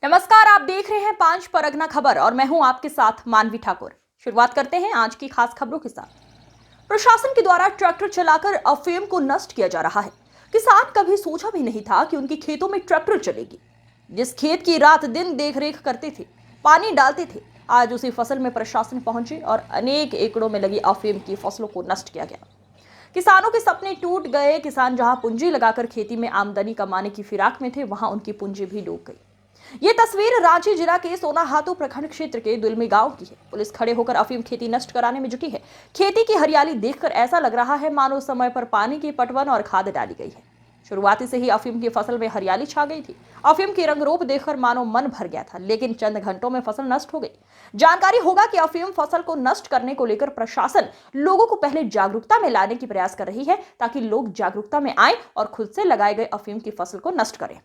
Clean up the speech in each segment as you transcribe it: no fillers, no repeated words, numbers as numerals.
नमस्कार, आप देख रहे हैं 5 परगना खबर और मैं हूं आपके साथ मानवी ठाकुर। शुरुआत करते हैं आज की खास खबरों के साथ। प्रशासन के द्वारा ट्रैक्टर चलाकर अफीम को नष्ट किया जा रहा है। किसान कभी सोचा भी नहीं था कि उनके खेतों में ट्रैक्टर चलेगी। जिस खेत की रात दिन देखरेख करते थे, पानी डालते थे, आज उसी फसल में प्रशासन पहुंचे और अनेक एकड़ों में लगी अफीम की फसलों को नष्ट किया गया। किसानों के सपने टूट गए। किसान जहां पूंजी लगाकर खेती में आमदनी कमाने की फिराक में थे, वहां उनकी पूंजी भी डूब गई। ये तस्वीर रांची जिला के सोनाहातू प्रखंड क्षेत्र के दुलमी गांव की है। पुलिस खड़े होकर अफीम खेती नष्ट कराने में जुटी है। खेती की हरियाली देखकर ऐसा लग रहा है मानो समय पर पानी की पटवन और खाद डाली गई है। शुरुआती से ही अफीम की फसल में हरियाली छा गई थी। अफीम की रंगरूप देखकर मानो मन भर गया था, लेकिन चंद घंटों में फसल नष्ट हो गई। जानकारी होगा कि अफीम फसल को नष्ट करने को लेकर प्रशासन लोगों को पहले जागरूकता में लाने की प्रयास कर रही है, ताकि लोग जागरूकता में आए और खुद से लगाए गए अफीम की फसल को नष्ट करें।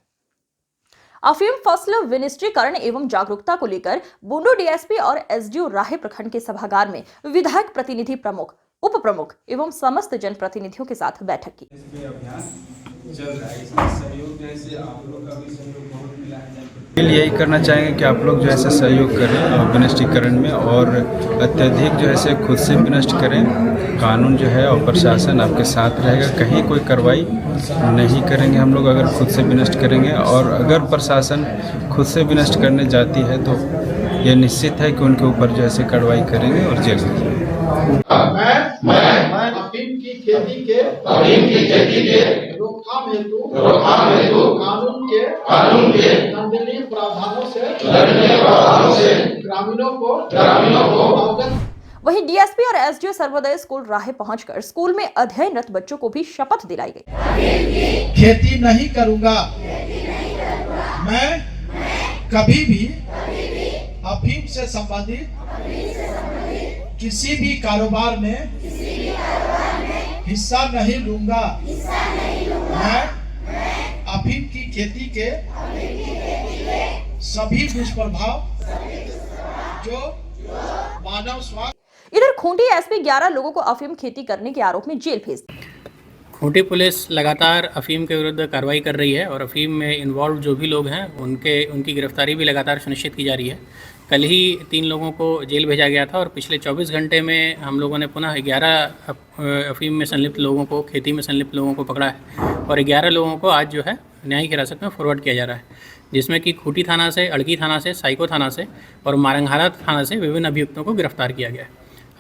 अफीम फसल विनिष्टीकरण एवं जागरूकता को लेकर बुंडू डीएसपी और एसडीओ राहे प्रखंड के सभागार में विधायक प्रतिनिधि, प्रमुख, उप प्रमुख एवं समस्त जनप्रतिनिधियों के साथ बैठक की। चल रहा है, इसमें सहयोग जैसे आप लोग का भी सहयोग बहुत मिला है। यही करना चाहेंगे कि आप लोग जो है सहयोग करें विनष्टीकरण में, और अत्यधिक जो है खुद से विनष्ट करें। कानून जो है और प्रशासन आपके साथ रहेगा, कहीं कोई कार्रवाई नहीं करेंगे हम लोग अगर खुद से विनष्ट करेंगे। और अगर प्रशासन खुद से विनष्ट करने जाती है तो ये निश्चित है कि उनके ऊपर जो है कार्रवाई करेंगे और जेल में। मैं अफीम की खेती के रोकथाम हेतु कानून के दंडनीय प्रावधानों से ग्रामीणों को अवगत। वहीं डीएसपी और एसडीओ सर्वोदय स्कूल राहे पहुंचकर स्कूल में अध्ययनरत बच्चों को भी शपथ दिलाई गई। खेती नहीं करूंगा, मैं कभी भी अफीम से संबंधित किसी भी कारोबार में हिस्सा नहीं लूंगा। मैं अफीम की खेती के सभी दुष्प्रभाव जो मानव स्वास्थ्य। इधर खूंटी एसपी 11 लोगों को अफीम खेती करने के आरोप में जेल भेज दिया। खूंटी पुलिस लगातार अफीम के विरुद्ध कार्रवाई कर रही है और अफीम में इन्वॉल्व जो भी लोग हैं उनकी गिरफ्तारी भी लगातार सुनिश्चित की जा रही है। कल ही 3 लोगों को जेल भेजा गया था और पिछले 24 घंटे में हम लोगों ने पुनः 11 अफीम में संलिप्त लोगों को, खेती में संलिप्त लोगों को पकड़ा है और 11 लोगों को आज जो है न्यायिक हिरासत में फॉरवर्ड किया जा रहा है, जिसमें कि खूंटी थाना से, अड़की थाना से, साइको थाना से और मारंगहारा थाना से विभिन्न अभियुक्तों को गिरफ्तार किया गया है।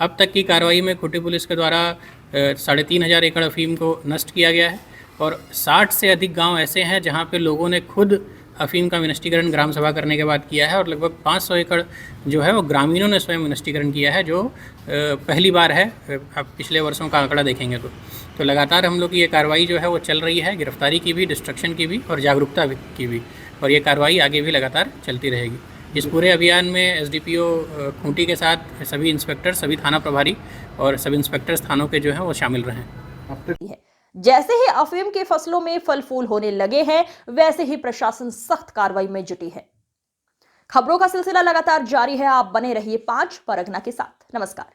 अब तक की कार्रवाई में खूंटी पुलिस के द्वारा 3,500 एकड़ अफीम को नष्ट किया गया है और 60 से अधिक गांव ऐसे हैं जहां पे लोगों ने खुद अफीम का विनष्टीकरण ग्राम सभा करने के बाद किया है और लगभग 500 एकड़ जो है वो ग्रामीणों ने स्वयं विनष्टीकरण किया है, जो पहली बार है। अब पिछले वर्षों का आंकड़ा देखेंगे तो लगातार हम लोग की ये कार्रवाई जो है वो चल रही है, गिरफ्तारी की भी, डिस्ट्रक्शन की भी और जागरूकता की भी, और ये कार्रवाई आगे भी लगातार चलती रहेगी। इस पूरे अभियान में एसडीपीओ खूंटी के साथ सभी इंस्पेक्टर, सभी थाना प्रभारी और सब इंस्पेक्टर्स थानों के जो हैं वो शामिल रहे। जैसे ही अफीम के फसलों में फल फूल होने लगे हैं, वैसे ही प्रशासन सख्त कार्रवाई में जुटी है। खबरों का सिलसिला लगातार जारी है। आप बने रहिए 5 परगना के साथ। नमस्कार।